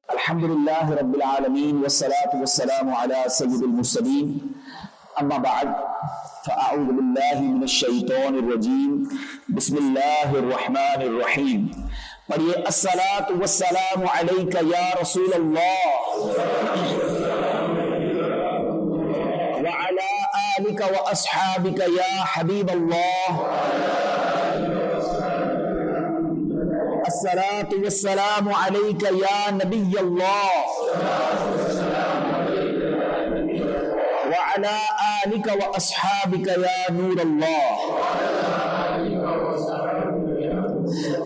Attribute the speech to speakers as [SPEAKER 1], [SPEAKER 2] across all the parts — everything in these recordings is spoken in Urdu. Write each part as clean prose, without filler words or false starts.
[SPEAKER 1] الحمد لله رب العالمين والصلاة والسلام على سيد المرسلين أما بعد فأعوذ بالله من الشيطان الرجيم بسم الله الرحمن الرحيم پڑھیے الصلاة والسلام عليك يا رسول الله وعلى آلك وأصحابك يا حبيب الله الصلاة والسلام عليك يا نبي الله وعلى آلك وأصحابك يا نور الله.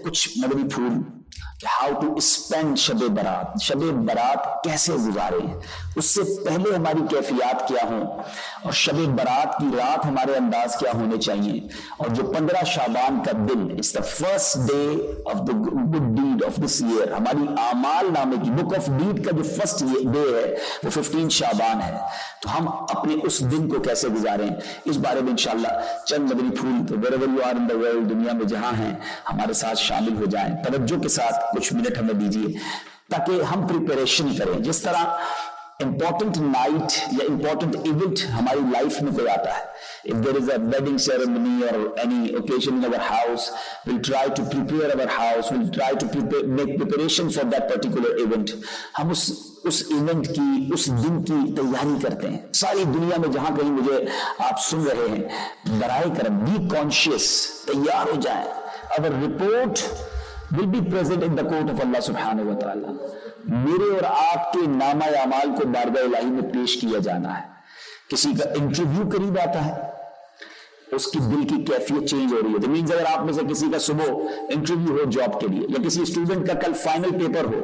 [SPEAKER 1] کچھ مدنی پھول کہ how to spend Shab Barat, Shab Barat کیسے گزارے، اس سے پہلے ہماری کیفیات کیا ہوں اور شب برات کی رات ہمارے انداز کیا ہونے چاہیے. اور جو 15 شعبان کا دن اس the first day of the good deed of this year, ہماری اعمال نامے کی بک آف ڈیڈ کا جو فرسٹ ڈے ہے وہ 15 شعبان ہے. تو ہم اپنے اس دن کو کیسے گزاریں، اس بارے میں انشاءاللہ چند مدنی پھول تو wherever you are in the world، دنیا میں جہاں ہیں ہمارے ساتھ شامل ہو جائیں. توجہ کے ساتھ کچھ منٹ ہمیں دیجیے تاکہ ہم پریپریشن کریں. جس طرح امپورٹنٹ نائٹ یا امپورٹنٹ ایونٹ ہماری لائف میں کوئی آتا ہے، if there is a wedding ceremony or any occasion in our house, we'll try to prepare our house, we'll try to make preparation for that particular event. ہم اس ایونٹ کی، اس دن کی تیاری کرتے ہیں. ساری دنیا میں جہاں کہیں مجھے آپ سن رہے ہیں، برائے کرم بی کانشیس، تیار ہو جائیں. our report will be present in the court of Allah subhanahu wa ta'ala. میرے اور آپ کے نامہ اعمال کو بارگاہ الہی میں پیش کیا جانا ہے. کسی کا انٹرویو قریب آتا ہے، اس کی دل کی کیفیت چینج ہو رہی ہے. تو مینز اگر آپ میں سے کسی کا صبح انٹرویو ہو جاب کے لیے، یا کسی اسٹوڈنٹ کا کل فائنل پیپر ہو،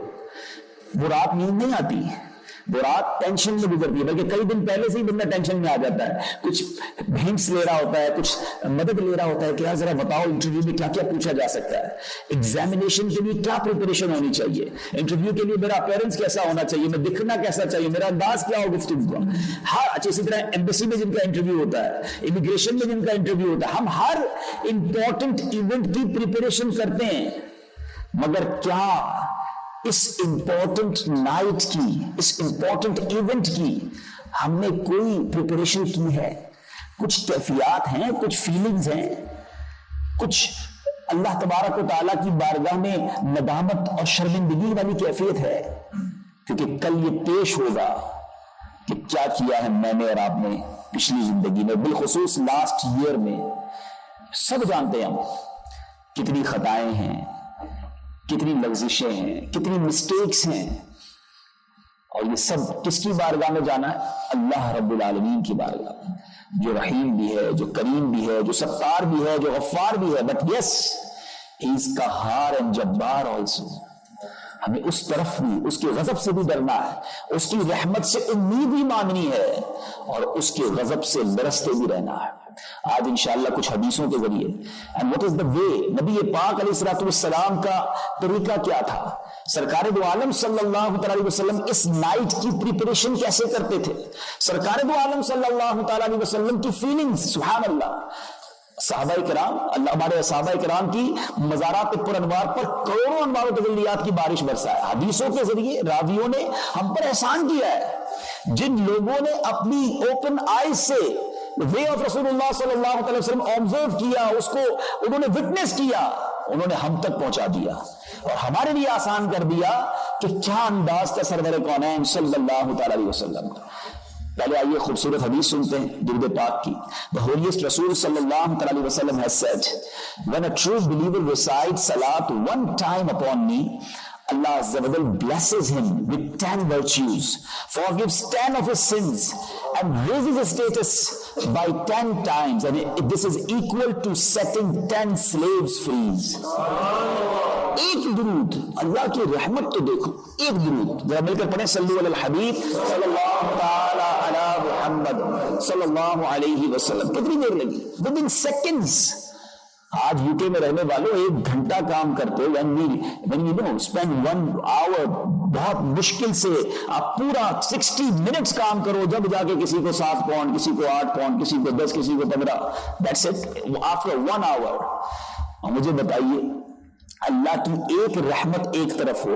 [SPEAKER 1] وہ رات نیند نہیں آتی، وہ رات ٹینشن میں گزرتی ہے، بلکہ کئی دن پہلے سے ہی بندہ ٹینشن میں آ جاتا ہے. کچھ ہنٹس لے رہا ہوتا ہے، کچھ مدد لے رہا ہوتا ہے کہ یار ذرا بتاؤ انٹرویو میں کیا کیا پوچھا جا سکتا ہے، ایگزامینیشن کے لیے کیا پریپریشن ہونی چاہیے، انٹرویو کے لیے میرا اپیرنس کیسا ہونا چاہیے، میں دکھنا کیسا چاہیے، میرا انداز کیا ہو گفتگو کا. ہر اسی طرح ایمبیسی میں جن کا انٹرویو ہوتا ہے، امیگریشن میں جن کا انٹرویو ہوتا ہے، ہم ہر امپورٹنٹ ایونٹ کی پریپریشن کرتے ہیں. مگر کیا اس امپورٹنٹ نائٹ کی، اس امپورٹنٹ ایونٹ کی ہم نے کوئی پریپریشن کی ہے؟ کچھ کیفیات ہیں، کچھ فیلنگز ہیں، کچھ اللہ تبارک و تعالیٰ کی بارگاہ میں ندامت اور شرمندگی والی کیفیت ہے، کیونکہ کل یہ پیش ہوگا کہ کیا کیا ہے میں نے اور آپ نے پچھلی زندگی میں، بالخصوص لاسٹ ایئر میں. سب جانتے ہیں ہم کتنی خطائیں ہیں، کتنی لغزشیں ہیں، کتنی مسٹیکس ہیں. اور یہ سب کس کی بارگاہ میں جانا ہے؟ اللہ رب العالمین کی بارگاہ میں، جو رحیم بھی ہے، جو کریم بھی ہے، جو ستار بھی ہے، جو غفار بھی ہے. بٹ یس ہی از قہار اینڈ جبار آلسو. ہمیں اس طرف بھی، اس کے غضب سے بھی ڈرنا ہے، اس کی رحمت سے امید بھی مانگنی ہے، اور اس کے غضب سے لرزتے بھی رہنا ہے. آج انشاءاللہ کچھ حدیثوں کے ذریعے and what is the way، نبی پاک علیہ الصلوۃ والسلام کا طریقہ کیا تھا، سرکار دو عالم صلی اللہ علیہ وسلم اس نائٹ کی پریپریشن کیسے کرتے تھے، سرکار دو عالم صلی اللہ علیہ وسلم کی فیلنگز، سبحان اللہ. صحابہ کرام، اللہ ہمارے صحابہ کرام کی مزارات پر انوار پر کروڑوں انوار و تجلیات کی بارش برسائے. حدیثوں کے ذریعے راویوں نے ہم پر احسان کیا ہے. جن لوگوں نے اپنی اوپن آئیز سے وے آف رسول اللہ صلی اللہ علیہ وسلم آبزرو کیا، اس کو انہوں نے وٹنس کیا، انہوں نے ہم تک پہنچا دیا اور ہمارے لیے آسان کر دیا کہ کیا انداز تھا سرور کونین صلی اللہ علیہ وسلم. پہلے آئیے خوبصورت حدیث سنتے ہیں درود پاک کی. The holiest Rasul sallallahu alaihi wasallam has said, when a true believer recites salat one time upon me, Allah Azza wa Jal blesses him with 10 virtues, forgives 10 of his sins, and raises his status by 10 times, and this is equal to setting 10 slaves free. ایک درود، اللہ کی رحمت تو دیکھو، ایک درود ذرا مل کر پڑھیں، صلو علی الحبیب صلی اللہ تعالی علی محمد صلی اللہ علیہ وسلم. کتنی دیر لگی؟ within seconds. آج یو کے میں رہنے والوں 1 گھنٹہ کام کرتے ہو، when you know spend 1 hour، بہت مشکل سے آپ پورا 60 منٹس کام کرو، جب جا کے کسی کو 7 پاؤنڈ، کسی کو 8 پاؤنڈ، کسی کو 10، کسی کو 15. that's it after 1 hour. اور مجھے بتائیے اللہ کی ایک رحمت ایک طرف ہو،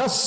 [SPEAKER 1] 10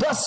[SPEAKER 1] 10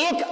[SPEAKER 1] 1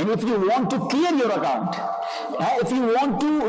[SPEAKER 1] And if you want to clear your account, if you want to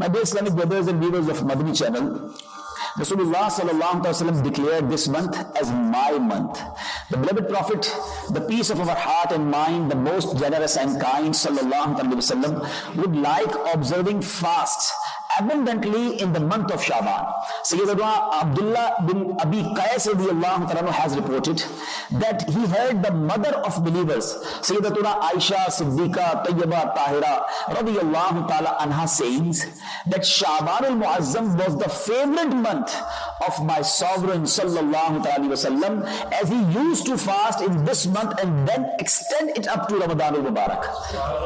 [SPEAKER 1] My dear Islamic brothers and viewers of Madani channel, Rasulullah sallallahu alaihi wasallam declared this month as my month. The beloved Prophet, the peace of our heart and mind, the most generous and kind sallallahu alaihi wasallam, would like observing fasts abundantly in the month of Shaban. Sayyidina Abdullah bin Abi Qais radiyallahu ta'ala has reported that he heard the mother of believers, Sayyidatuna Aisha Siddiqa Tayyibah Tahira radiyallahu ta'ala anha saying that Shaban al-Mu'azzam was the favorite month of my sovereign sallallahu ta'ala wasallam, as he used to fast in this month and then extend it up to Ramadan al-Mubarak.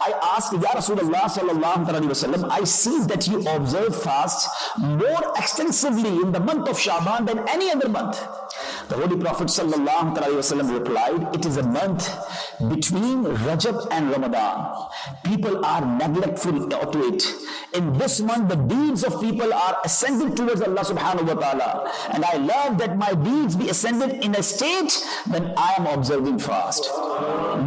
[SPEAKER 1] I asked Ya Rasulullah sallallahu alaihi wasallam, I see that you observe fast more extensively in the month of Shaban than any other month. The Holy Prophet sallallahu alaihi wasallam replied, it is a month between Rajab and Ramadan. People are neglectful to it. In this month, the deeds of people are ascended towards Allah subhanahu wa ta'ala. And I love that my deeds be ascended in a state when I am observing fast.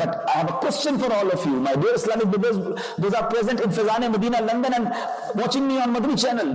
[SPEAKER 1] But I have a question for all of you, my dear Islamic brothers, those are present in Fazan Medina, London and watching me on Madani channel.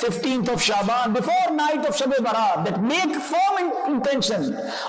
[SPEAKER 1] 15th of Shaban, before night of Shab Barat, that make firm intention,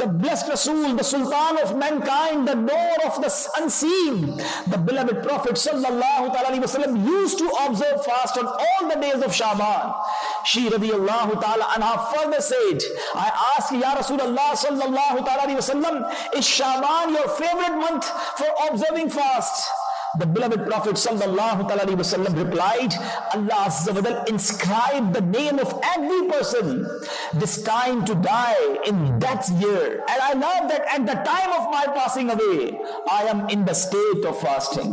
[SPEAKER 1] the blessed Rasul, the Sultan of mankind, the door of the unseen, the beloved Prophet sallallahu alaihi wasallam used to observe fast on all the days of Shaban. She radiyallahu ta'ala anha further said, I asked Ya Rasulullah sallallahu alaihi wasallam, is Shaban your favorite month for observing fast? The beloved Prophet sallallahu alaihi wasallam replied, Allah Azza wa Jalla inscribed the name of every person destined to die in that year, and I love that at the time of my passing away I am in the state of fasting.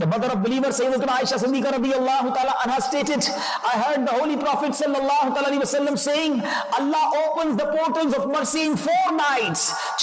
[SPEAKER 1] The mother of believers, Sayyidatuna Aisha Siddiqa radiyallahu ta'ala anha stated, I heard the Holy Prophet sallallahu alaihi wasallam saying, Allah opens the portals of mercy in 4 nights.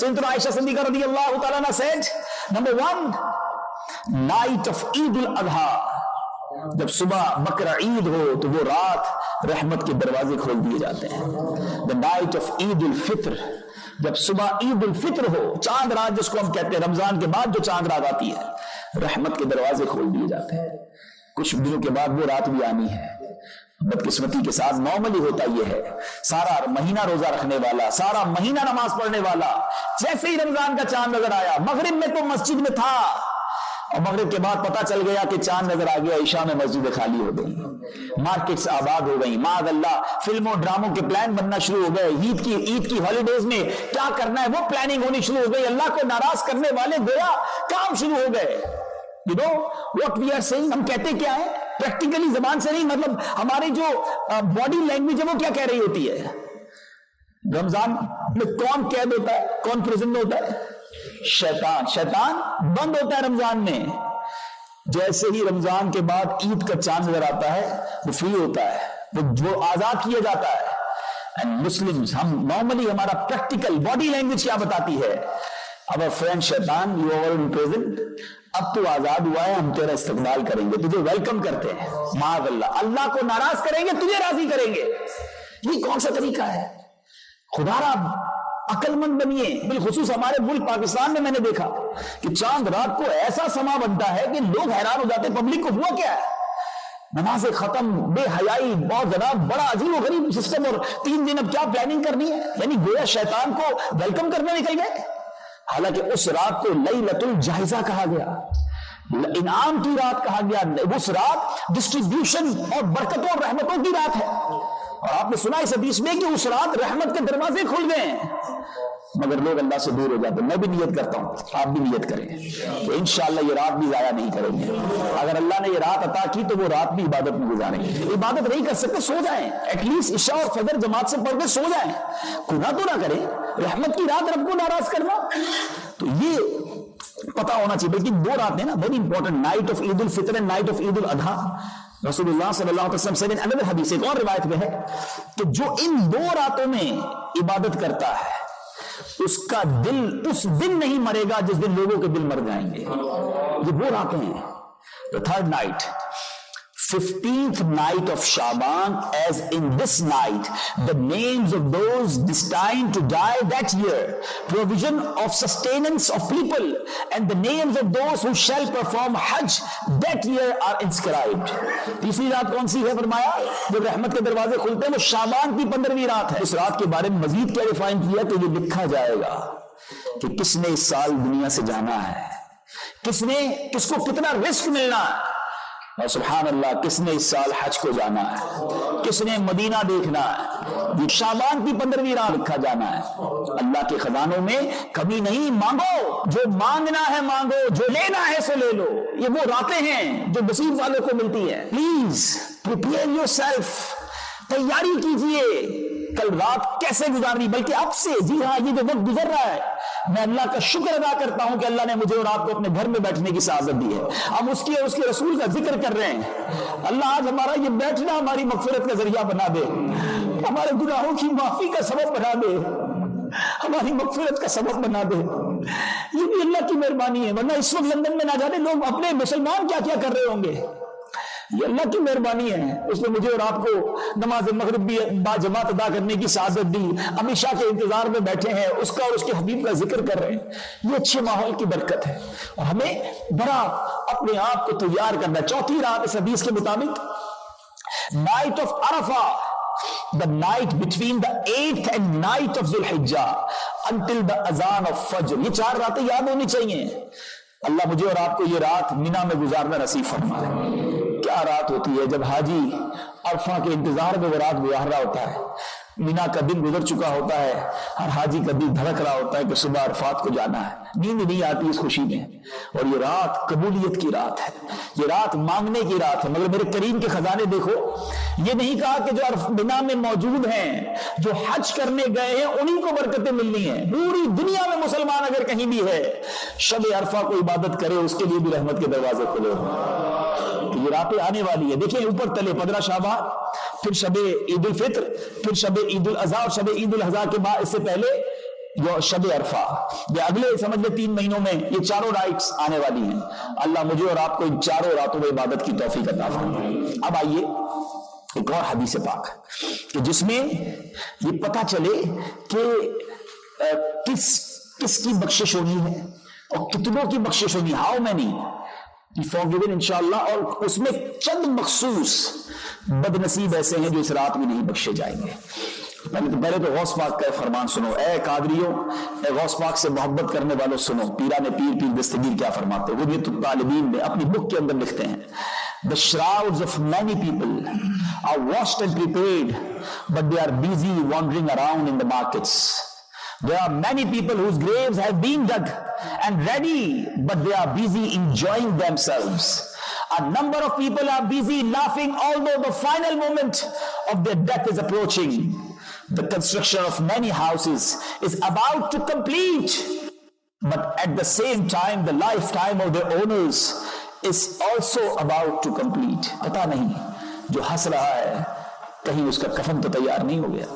[SPEAKER 1] Sayyidatuna Aisha Siddiqa radiyallahu ta'ala anha said, number 1, night of Eid al-Adha, جب صبح بقرہ عید ہو تو وہ رات رحمت کے دروازے کھول دیے جاتے ہیں. The night of عید الفطر، جب صبح عید الفطر ہو، چاند رات جس کو ہم کہتے ہیں، رمضان کے بعد جو چاند رات آتی ہے، رحمت کے دروازے کھول دیے جاتے ہیں. کچھ دنوں کے بعد وہ رات بھی آنی ہے. بدقسمتی کے ساتھ نارملی ہوتا یہ ہے، سارا مہینہ روزہ رکھنے والا، سارا مہینہ نماز پڑھنے والا، جیسے ہی رمضان کا چاند نظر آیا، مغرب میں تو مسجد میں تھا اور مغرب کے بعد پتا چل گیا کہ چاند نظر آ گیا، عشاء میں مسجدیں خالی ہو گئی، مارکیٹس آباد ہو گئی، معاذ اللہ فلموں ڈراموں کے پلان بننا شروع ہو گئے، عید کی ہالیڈیز میں کیا کرنا ہے وہ پلاننگ ہونی شروع ہو گئی، اللہ کو ناراض کرنے والے گویا کام شروع ہو گئے. You know what we are saying؟ ہم کہتے کیا ہے پریکٹیکلی، زبان سے نہیں، مطلب ہماری جو باڈی لینگویج ہے وہ کیا کہہ رہی ہوتی ہے. رمضان میں کون قید ہوتا ہے، کون پریزن میں ہوتا ہے؟ شیطان. شیطان بند ہوتا ہے رمضان میں. جیسے ہی رمضان کے بعد عید کا چاند نظر آتا ہے وہ فری ہوتا ہے، وہ آزاد کیا جاتا ہے. اینڈ مسلمز، ہم نارملی ہمارا پریکٹیکل باڈی لینگویج کیا بتاتی ہے؟ اب فرینڈ شیطان، یو آر ان پریزنٹ، اب تو آزاد ہوا ہے، ہم تیرا استقبال کریں گے، تجھے ویلکم کرتے ہیں. معاذ اللہ، اللہ کو ناراض کریں گے، تجھے راضی کریں گے. یہ کون سا طریقہ ہے؟ خدا را عقل مند بنیے. بالخصوص ہمارے ملک پاکستان میں میں نے دیکھا کہ چاند رات کو ایسا سما بنتا ہے کہ لوگ حیران ہو جاتے ہیں، پبلک کو ہوا کیا ہے؟ نماز ختم، بے حیائی، بہت جناب بڑا عجیب و غریب سسٹم، اور 3 دن اب کیا پلاننگ کرنی ہے، یعنی گویا شیطان کو ویلکم کرنے نکل گئے. حالانکہ اس رات کو لیلۃ الجائزہ کہا گیا، انعام کی رات کہا گیا. اس رات ڈسٹریبیوشن اور برکتوں اور رحمتوں کی رات ہے. اور آپ نے سنا اس حدیث میں کہ اس رات رحمت کے دروازے کھل گئے ہیں، مگر لوگ اللہ سے دور ہو جاتے ہیں. میں بھی نیت کرتا ہوں، آپ بھی نیت کریں کہ انشاءاللہ یہ رات بھی ضائع نہیں کریں گے. اگر اللہ نے یہ رات عطا کی تو وہ رات بھی عبادت میں گزاریں گے. عبادت نہیں کر سکتے، سو جائیں، ایٹ لیسٹ عشاء اور فجر جماعت سے پڑھ کے سو جائیں، گناہ تو نہ کریں. رحمت کی رات رب کو ناراض کرنا، تو یہ پتا ہونا چاہیے. بلکہ 2 راتیں نا ویری امپورٹنٹ، نائٹ آف عید الفطر اینڈ نائٹ آف عید الاضحیٰ. رسول اللہ صلی اللہ علیہ وسلم سے another حدیث، ایک اور روایت میں ہے کہ جو ان 2 راتوں میں عبادت کرتا ہے اس کا دل اس دن نہیں مرے گا جس دن لوگوں کے دل مر جائیں گے. یہ وہ راتیں ہیں. The third night, 15th night of Shaban, as in this night the names of those destined to die that year, provision of sustenance of people, and the names of those who shall perform Hajj that year are inscribed. تیسری رات کون سی ہے فرمایا؟ جب رحمت کے دروازے کھلتے ہیں، وہ شعبان کی 15ویں رات ہے. اس رات کے بارے میں مزید کیا ڈیفائن کیا کہ یہ لکھا جائے گا کہ کس نے اس سال دنیا سے جانا ہے، کس کو کتنا رزق ملنا ہے، اور سبحان اللہ کس نے اس سال حج کو جانا ہے، کس نے مدینہ دیکھنا ہے. یہ شعبان کی 15ویں رات لکھا جانا ہے. اللہ کے خزانوں میں کمی نہیں. مانگو، جو مانگنا ہے مانگو، جو لینا ہے سو لے لو. یہ وہ راتیں ہیں جو نصیب والوں کو ملتی ہیں. پلیز پریپیئر یور سیلف، تیاری کیجئے کل رات کیسے گزارنی. بلکہ اب سے، جی ہاں، یہ جو وقت گزر رہا ہے، میں اللہ کا شکر ادا کرتا ہوں کہ اللہ نے مجھے اور آپ کو اپنے گھر میں بیٹھنے کی سعادت دی ہے. ہم اس کی اور اس کے رسول کا ذکر کر رہے ہیں. اللہ آج ہمارا یہ بیٹھنا ہماری مغفرت کا ذریعہ بنا دے، ہمارے گناہوں کی معافی کا سبب بنا دے، ہماری مغفرت کا سبب بنا دے. یہ بھی اللہ کی مہربانی ہے. ورنہ اس وقت لندن میں نہ جانے لوگ اپنے مسلمان کیا کیا کر رہے ہوں گے. یہ اللہ کی مہربانی ہے. اس نے مجھے اور آپ کو نماز مغرب بھی با جماعت ادا کرنے کی سعادت دی. ہم عشاء کے انتظار میں بیٹھے ہیں، اس کا اور اس کے حبیب کا ذکر کر رہے ہیں. یہ اچھے ماحول کی برکت ہے اور ہمیں بڑا اپنے آپ کو تیار کرنا ہے. 4تھی رات اس حدیث کے مطابق night of Arfa, the night between the 8th and 9th of Dhul-Hijjah until the azan of Fajr. یہ 4 راتیں یاد ہونی چاہیے. اللہ مجھے اور آپ کو یہ رات مینا میں گزارنا نصیب فرمائے. کیا رات ہوتی ہے جب حاجی عرفہ کے انتظار میں وہ رات گزار رہا ہوتا ہے. مینا کا دن گزر چکا ہوتا ہے، ہر حاجی کا دل دھڑک رہا ہوتا ہے کہ صبح عرفات کو جانا ہے. نیند نہیں آتی اس خوشی میں. اور یہ رات قبولیت کی رات ہے، یہ رات مانگنے کی رات ہے. مگر میرے کریم کے خزانے دیکھو، یہ نہیں کہا کہ جو مینا میں موجود ہیں، جو حج کرنے گئے ہیں، انہیں کو برکتیں ملنی ہیں. پوری دنیا میں مسلمان اگر کہیں بھی ہے، شب عرفہ کو عبادت کرے، اس کے لیے بھی رحمت کے دروازے کھلے. یہ راتیں آنے والی ہے. دیکھیں اوپر تلے 15 شعبان، پھر شب عید الفطر، پھر شب عید الاضحیٰ اور شب عید الاضحیٰ کے بعد اس سے پہلے جو شب عرفہ، یہ اگلے سمجھ لے 3 مہینوں میں یہ چاروں رائٹس آنے والی ہیں. اللہ مجھے اور آپ کو ان چاروں راتوں میں عبادت کی توفیق عطا فرمائے. اب آئیے ایک اور حدیث پاک کہ جس میں یہ پتہ چلے کہ کس کی بخشش ہونی ہے اور کتنوں کی بخشش ہونی، ہاؤ مینی forgiven انشاءاللہ. اور اس میں چند مخصوص بد نصیب ایسے ہیں جو اس رات میں نہیں بخشے جائیں گے. پہلے تو غوث پاک کا فرمان سنو. اے قادریوں، اے غوث پاک سے محبت کرنے والوں سنو. پیران پیر دستگیر کیا فرماتے ہیں. غنیۃ الطالبین میں اپنی بک کے اندر لکھتے ہیں The shrouds of many people are washed and prepared, but they are busy wandering around in the markets. There are many people whose graves have been dug and ready, but they are busy enjoying themselves. A number of people are busy laughing, although the final moment of their death is approaching. The construction of many houses is about to complete, but at the same time, the lifetime of their owners is also about to complete. پتا نہیں جو ہنس رہا ہے کہیں اس کا کفن تو تیار نہیں ہو گیا،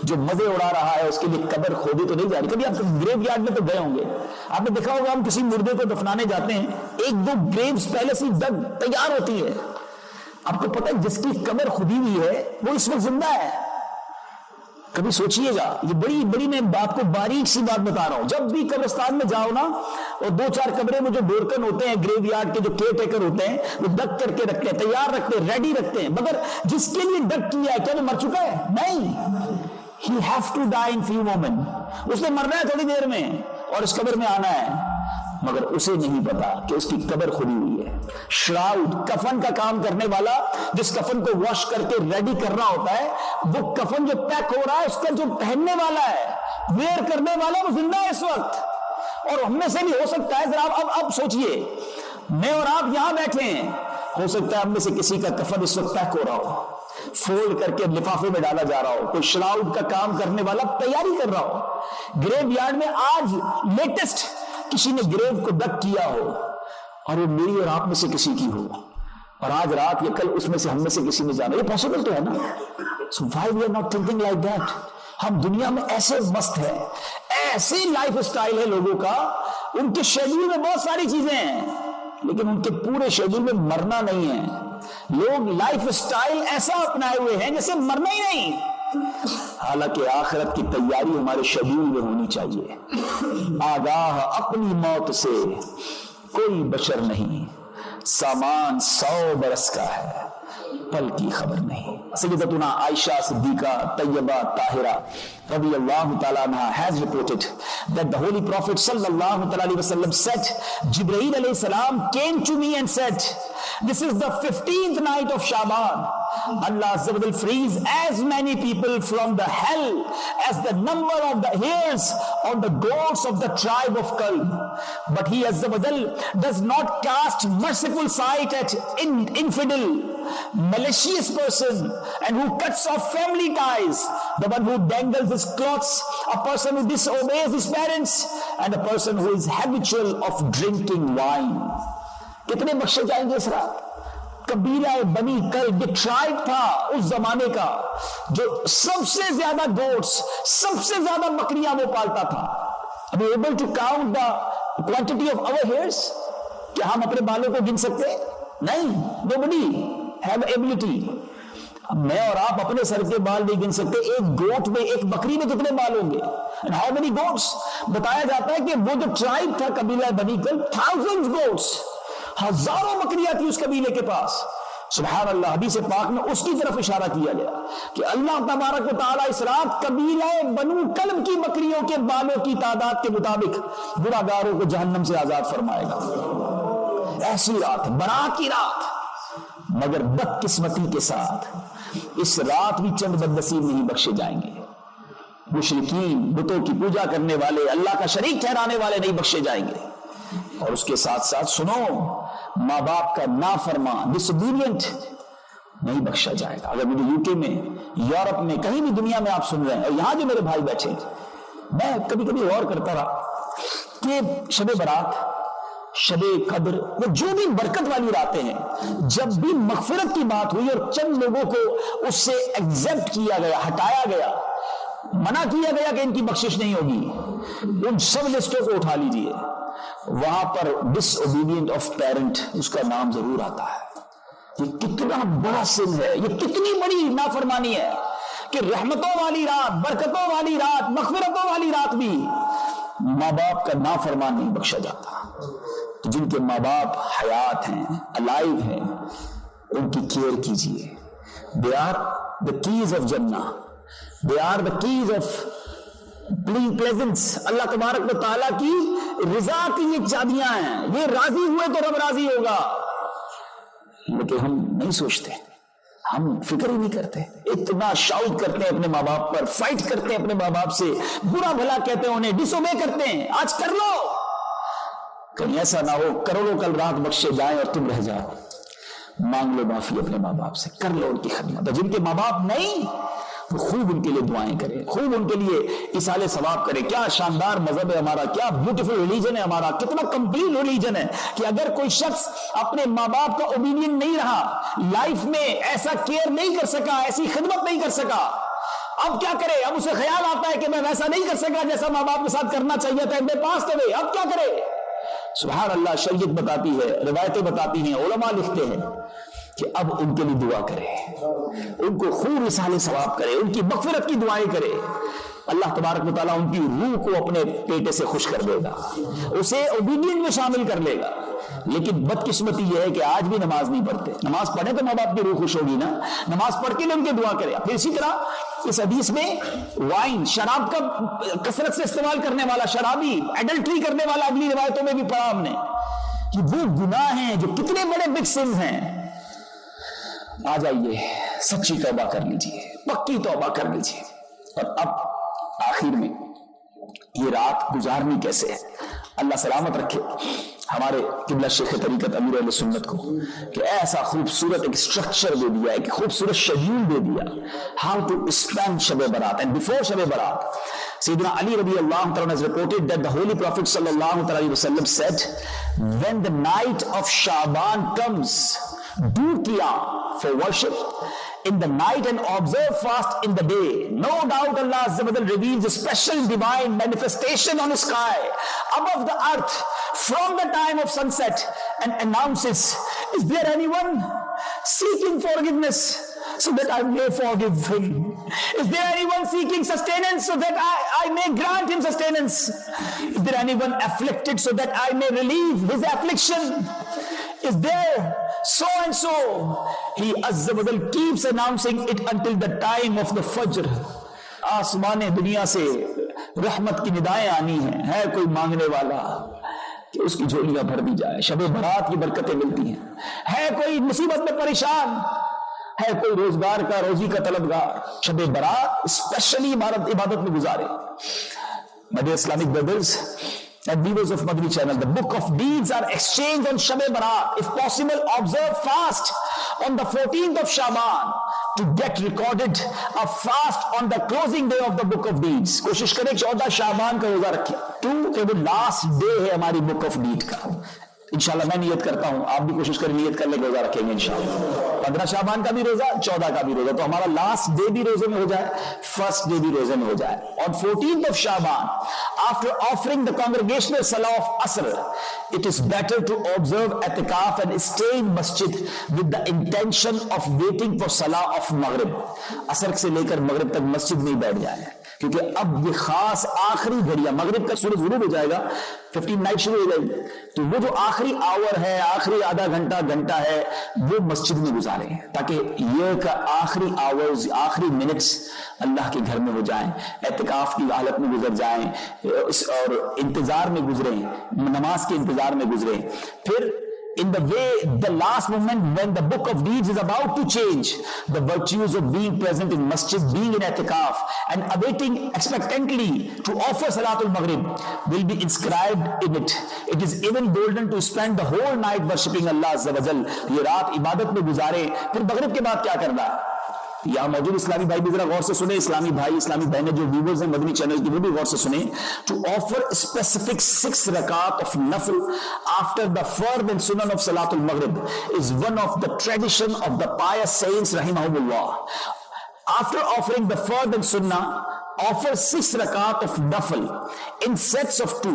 [SPEAKER 1] جو مزے اڑا رہا ہے اس کے لیے قبر کھودی تو نہیں جا رہی. کبھی آپ گریو یارڈ میں تو گئے ہوں گے، آپ نے دیکھا ہوگا ہم کسی مردے کو دفنانے جاتے ہیں 1-2 گریوز پہلے سے ڈگ تیار ہوتی ہے. آپ کو پتا ہے جس کی قبر کھودی ہوئی ہے وہ اس وقت زندہ ہے. کبھی سوچئے گا، یہ بڑی میں بات کو باریک سی بات بتا رہا ہوں. جب بھی قبرستان میں جاؤ نا اور 2-4 قبریں میں جو ڈورکن ہوتے ہیں گریو یارڈ کے جو کیئر ٹیکر ہوتے ہیں وہ ڈگ کر کے رکھتے ہیں، تیار رکھتے ہیں، ریڈی رکھتے ہیں. مگر جس کے لیے ڈگ کیا ہے کیا وہ مر چکا ہے؟ نہیں. He have to die in few moments. اس نے مرنا ہے تھوڑی دیر میں اور اس قبر میں آنا ہے، مگر اسے نہیں پتا کہ اس کی قبر کھلی ہوئی ہے. شراؤڈ، کفن کا کام کرنے والا جس کفن کو واش کر کے ریڈی کرنا ہوتا ہے، وہ کفن جو پیک ہو رہا ہے اس کا جو پہننے والا ہے، ویئر کرنے والا، وہ زندہ ہے اس وقت. اور ہم میں سے بھی ہو سکتا ہے، ذرا اب سوچئے، میں اور آپ یہاں بیٹھے ہیں، ہو سکتا ہے ہم میں سے کسی کا کفن اس وقت پیک ہو رہا ہو، فولڈ کر کے لفافے میں ڈالا جا رہا ہو، کوئی شراؤڈ کا کام کرنے والا تیاری کر رہا ہو. گریو یارڈ میں آج لیٹسٹ کسی نے گریو کو ڈگ کیا ہو اور وہ میری اور آپ میں سے کسی کی ہو، اور آج رات یا کل اس میں سے ہم میں سے کسی نے جانا. یہ پاسبل تو ہے نا. So why we are not thinking like that? ہم دنیا میں ایسے مست ہیں، ایسے لائف سٹائل ہے لوگوں کا، ان کے شیڈول میں بہت ساری چیزیں ہیں لیکن ان کے پورے شیڈول میں مرنا نہیں ہے. لوگ لائف سٹائل ایسا اپنائے ہوئے ہیں جیسے مرنا ہی نہیں، حالانکہ آخرت کی تیاری ہمارے شیڈول میں ہونی چاہیے. آگاہ اپنی موت سے کوئی بشر نہیں، سامان 100 برس کا ہے، پل کی خبر نہیں. سیدتنا عائشہ صدیقہ طیبہ طاہرہ رضی اللہ تعالیٰ عنہ has reported that the Holy Prophet sallallahu alaihi wasallam said, Jibreel alayhi salam came to me and said, this is the 15th night of Shaban. Allah Azza wa Jal frees as many people from the hell as the number of the hairs on the goats of the tribe of Kalb. But He Azza wa Jal does not cast merciful sight at infidel, malicious person, and who cuts off family ties, the one who dangles his clothes, a person who disobeys his parents, and a person who is habitual of drinking wine. کتنے بخشے جائیں گے اس رات؟ قبیلہ بنی کلب جو ٹرائب تھا اس زمانے کا، جو سب سے زیادہ گوٹس، سب سے زیادہ بکریاں وہ پالتا تھا. Are we able to count the quantity of our hairs؟ کیا ہم اپنے بالوں کو گن سکتے؟ نہیں. Nobody have ability. میں اور آپ اپنے سر کے بال نہیں گن سکتے. ایک گوٹ میں، ایک بکری میں کتنے بال ہوں گے؟ And how many goats؟ بتایا جاتا ہے کہ وہ جو ٹرائب تھا قبیلہ بنی کلب، thousands goats، ہزاروں بکریاں تھی اس قبیلے کے پاس. سبحان اللہ. حدیث پاک میں اس کی طرف اشارہ کیا گیا کہ اللہ تبارک و تعالیٰ اس رات قبیلہ بنو کلب کی بکریوں کے بالوں کی تعداد کے مطابق گناہگاروں کو جہنم سے آزاد فرمائے گا. ایسی رات، برات کی رات. مگر بدقسمتی کے ساتھ اس رات بھی چند بدنصیب نہیں بخشے جائیں گے. مشرکین، بتوں کی پوجا کرنے والے، اللہ کا شریک ٹھہرانے والے نہیں بخشے جائیں گے. اور اس کے ساتھ ساتھ سنو، ماں باپ کا نافرمان، ڈسوبیڈینٹ نہیں بخشا جائے گا. اگر مجھے UK میں، یورپ میں، کہیں بھی دنیا میں آپ سن رہے ہیں، اور یہاں جو میرے بھائی بیٹھے، میں کبھی کبھی غور کرتا رہا کہ شب برات، شب قدر، وہ جو بھی برکت والی راتیں ہیں، جب بھی مغفرت کی بات ہوئی اور چند لوگوں کو اس سے ایگزمپٹ کیا گیا، ہٹایا گیا، منع کیا گیا کہ ان کی بخشش نہیں ہوگی، ان سب لسٹوں کو اٹھا لیجئے، وہاں پر ڈس اوبیڈینٹ آف پیرنٹ اس کا نام ضرور آتا ہے۔ یہ کتنا بڑا سن ہے، یہ کتنی بڑی نافرمانی ہے کہ رحمتوں والی رات، برکتوں والی رات، مغفرتوں والی رات بھی ماں باپ کا نافرمان نہیں بخشا جاتا۔ تو جن کے ماں باپ حیات ہیں، الائیو ہیں، ان کی کیئر کیجئے۔ They are the keys of Jannah. They are the keys of pleasance. اللہ تبارک و تعالیٰ کی رضا کی یہ چابیاں ہیں، یہ راضی ہوئے تو رب راضی ہوگا۔ لیکن ہم نہیں سوچتے، ہم فکر ہی نہیں کرتے، اتنا شاؤٹ کرتے ہیں اپنے ماں باپ پر، فائٹ کرتے ہیں اپنے ماں باپ سے، برا بھلا کہتے ہیں انہیں، ڈس اوبے کرتے ہیں۔ آج کر لو، کہیں ایسا نہ ہو کروڑوں کل رات بخشے جائیں اور تم رہ جاؤ۔ مانگ لو معافی اپنے ماں باپ سے، کر لو ان کی خدمت۔ جن کے ماں باپ نہیں، وہ خوب ان کے لیے دعائیں کریں، خوب ان کے لیے ایصال ثواب کریں۔ کیا شاندار مذہب ہے ہمارا، کیا بیوٹیفل ریلیجن ہے ہمارا، کتنا کمپلیٹ ریلیجن ہے کہ اگر کوئی شخص اپنے ماں باپ کا اوبیڈینٹ نہیں رہا، لائف میں ایسا کیئر نہیں کر سکا، ایسی خدمت نہیں کر سکا، اب کیا کرے؟ اب اسے خیال آتا ہے کہ میں ویسا نہیں کر سکا جیسا ماں باپ کے ساتھ کرنا چاہیے تھا، میں پاس ہوئے، اب کیا کرے؟ سبحان اللہ، شریعت بتاتی ہے، روایتیں بتاتی ہیں، علماء لکھتے ہیں کہ اب ان کے لیے دعا کرے، ان کو خوب ایصال ثواب کرے، ان کی مغفرت کی دعائیں کرے۔ اللہ تبارک و تعالیٰ ان کی روح کو اپنے پیٹے سے خوش کر دے گا، اسے اوبیڈینٹ میں شامل کر لے گا۔ لیکن بدقسمتی یہ ہے کہ آج بھی نماز نہیں پڑھتے۔ نماز پڑھے تو ماں باپ کی روح خوش ہوگی نا، نماز پڑھ کے ان کی دعا کرے۔ پھر اسی طرح اس حدیث میں وائن، شراب کا کثرت سے استعمال کرنے والا، شرابی، ایڈلٹری کرنے والا، اگلی روایتوں میں بھی پڑھا ہم نے کہ وہ گناہ ہیں جو کتنے بڑے بگ سنز ہیں۔ آ جائیے، سچی توبہ کر لیجئے، پکی توبہ کر لیجئے۔ اور اب آخر میں یہ رات گزارنی کیسے ہے؟ اللہ سلامت رکھے ہمارے قبلہ شیخ طریقت امیر اہل سنت کو کہ ایسا خوبصورت ایک اسٹرکچر دے دیا، ایک خوبصورت شیڈیول دے دیا، how to spend Shab Barat. And before Shab Barat, سیدنا علی رضی اللہ عنہ has reported that the holy prophet sallallahu alaihi wasallam said, when the night of Shaban comes, do qiyam for worship in the night and observe fast in the day. No doubt Allah Azza wa Jalla reveals a special divine manifestation on the sky above the earth from the time of sunset and announces, is there anyone seeking forgiveness so that I may forgive him? Is there anyone seeking sustenance so that I may grant him sustenance? Is there anyone afflicted so that I may relieve his affliction? Is there so and so? He Azza wa Jal keeps announcing it until the time of the Fajr. آسمان دنیا سے رحمت کی ندائیں آنی ہیں، ہے کوئی مانگنے والا کہ اس کی جھولیاں بھر دی جائے، شب برات کی برکتیں ملتی ہیں، ہے کوئی مصیبت میں پریشان، ہے کوئی روزگار کا، روزی کا طلبگار، شب برات اسپیشلی عبادت میں گزارے۔ My dear Islamic brothers and viewers of Madani channel, the book of deeds are exchanged on Shab Barat. If possible, observe fast on the 14th of Shaban to get recorded a fast on the closing day of the book of deeds. کوشش کریں 14 شعبان کا روزہ رکھیں، کہ وہ لاسٹ ڈے ہے ہماری بک آف ڈیڈ کا۔ انشاءاللہ میں نیت کرتا ہوں، آپ بھی کوشش کریں نیت کرنے کے روزہ رکھیں گے انشاءاللہ۔ 15 شعبان کا بھی روزہ، 14 کا بھی روزہ، تو ہمارا لاسٹ ڈے بھی روزے میں ہو جائے، فرسٹ ڈے بھی روزے میں ہو جائے۔ On 14th of Shaban, after offering the congregational salah of Asr, it is better to observe i'tikaf and stay in masjid with the intention of waiting for salah of Maghrib. Asr سے لے کر مغرب تک مسجد میں بیٹھ جائیں، کیونکہ اب یہ خاص آخری گھڑیاں، مغرب کا سورج غروب ہو جائے گا، 15 نائٹ شروع ہو جائے گی، تو وہ جو آخری آور ہے، آخری آدھا گھنٹہ ہے، وہ مسجد میں گزاریں تاکہ یہ کا آخری آورز، آخری منٹس اللہ کے گھر میں ہو جائیں، اعتکاف کی حالت میں گزر جائیں اور انتظار میں گزریں، نماز کے انتظار میں گزریں۔ پھر in the way, the last moment when the book of deeds is about to change, the virtues of being present in masjid, being in i'tikaf and awaiting expectantly to offer salatul maghrib will be inscribed in it. It is even golden to spend the whole night worshipping Allah Azza wa Jal. یہ رات عبادت میں گزارے، پھر مغرب کے بعد کیا کرنا؟ یہاں موجود اسلامی بھائی بھی ذرا غور سے سنیں، اسلامی بھائی اسلامی بہنیں جو ویورز ہیں مدنی چینل کی وہ بھی غور سے سنیں۔ To offer specific 6 rakat of nafil after the fard and sunan of Salatul Maghrib is one of the tradition of the pious saints rahimahumullah. After offering the fard and sunnah, offer 6 rakat of nafil in sets of 2,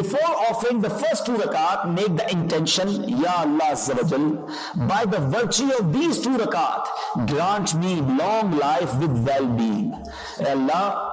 [SPEAKER 1] Before offering the first 2 rakat, make the intention, Ya Allah Azza wa Jal, by the virtue of these 2 rakat, grant me long life with well-being. Allah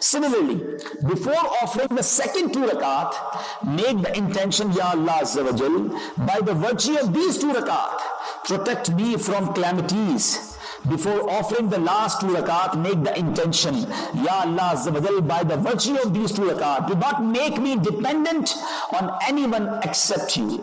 [SPEAKER 1] Similarly, before offering the second 2 rakat, make the intention, Ya Allah Azza wa Jal, by the virtue of these 2 rakat, protect me from calamities. Before offering the last 2 rakat, make the intention, Ya Allah Azza wa Jal, by the virtue of these 2 rakat, do not make me dependent on anyone except you.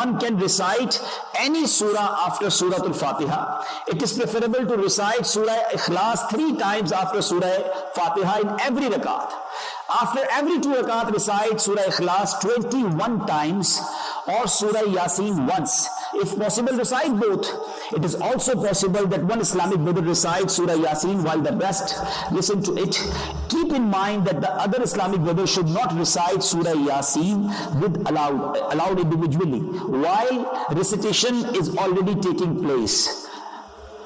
[SPEAKER 1] one can recite any surah after Surah Al-Fatiha. It is preferable to recite Surah Ikhlas 3 times after Surah Fatiha in every rakat. After every 2 rakat, recite Surah Ikhlas 21 times or Surah Yasin once. If possible, recite both. It is also possible that one Islamic brother recites Surah Yasin while the rest listen to it. Keep in mind that the other Islamic brother should not recite Surah Yasin with allowed individually while recitation is already taking place.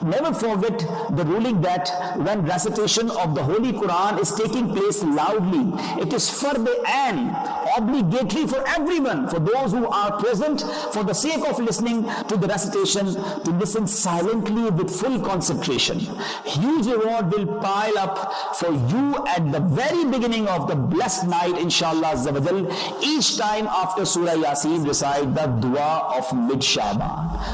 [SPEAKER 1] Never forget the ruling that when recitation of the Holy Quran is taking place loudly, it is fard ain, obligatory for everyone, for those who are present, for the sake of listening to the recitation, to listen silently with full concentration. Huge reward will pile up for you at the very beginning of the blessed night, inshallah Azza wa Jal. Each time after Surah Yasin, recite the dua of mid-Shaban.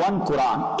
[SPEAKER 1] 1 Quran.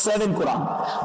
[SPEAKER 1] 7 Quran.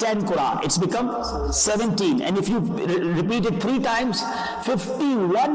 [SPEAKER 1] 10 Quran. It's become 17. And if you repeat it 3 times, 51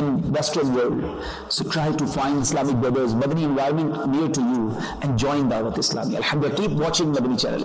[SPEAKER 1] in Western world. So try to find Islamic brothers, Madani environment near to you, and join Dawat Islami. Alhamdulillah, keep watching Madani channel.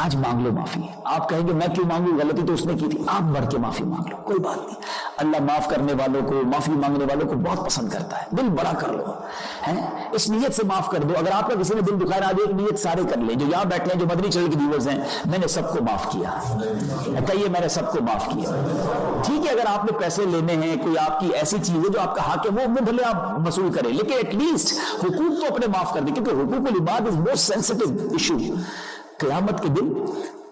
[SPEAKER 1] آج مانگ لو معافی. آپ کہیں گے میں کیوں مانگوں, غلطی تو اس نے کی تھی, آپ بڑھ کے معافی مانگ لو, کوئی بات نہیں. اللہ معاف کرنے والوں کو, معافی مانگنے والوں کو بہت پسند کرتا ہے. دل بڑا کر لو, اس نیت سے معاف کر دو. اگر آپ کا کسی نے دل دکھایا, آج ایک نیت سارے کر لیں جو یہاں بیٹھے ہیں, جو مدنی چینل کے ویورز ہیں, میں نے سب کو معاف کیا. کہیے میں نے سب کو معاف کیا. ٹھیک ہے, اگر آپ نے پیسے لینے ہیں, کوئی آپ کی ایسی چیز ہے جو آپ کا حق ہے, وہ بھلے آپ وصول کریں, لیکن ایٹ لیسٹ حقوق تو اپنے معاف کر دیں, کیونکہ حقوق العباد از موسٹ سینسٹیو ایشو. قیامت کے دن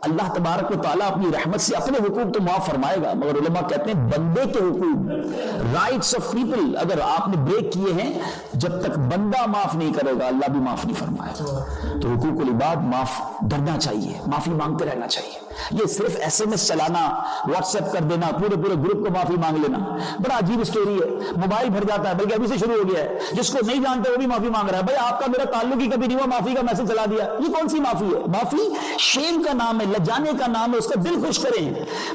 [SPEAKER 1] اللہ تبارک و تعالیٰ اپنی رحمت سے اپنے حقوق تو معاف فرمائے گا, مگر علماء کہتے ہیں بندے کے حقوق, رائٹس آف پیپل, اگر آپ نے بریک کیے ہیں, جب تک بندہ معاف نہیں کرے گا اللہ بھی معاف نہیں فرمائے گا. تو حقوق العباد معاف ڈرنا چاہیے, معافی مانگتے رہنا چاہیے. یہ صرف ایس ایم ایس چلانا, واٹس ایپ کر دینا, پورے گروپ کو معافی مانگ لینا, بڑا عجیب اسٹوری ہے. موبائل بھر جاتا ہے, بلکہ ابھی سے شروع ہو گیا ہے, جس کو نہیں جانتے وہ بھی معافی مانگ رہا ہے. بھائی آپ کا میرا تعلق ہی کبھی نہیں ہوا, معافی کا میسج چلا دیا, یہ کون سی معافی ہے؟ معافی شیم کا نام ہے, لجانے کا نام ہے. اس کا دل خوش کریں,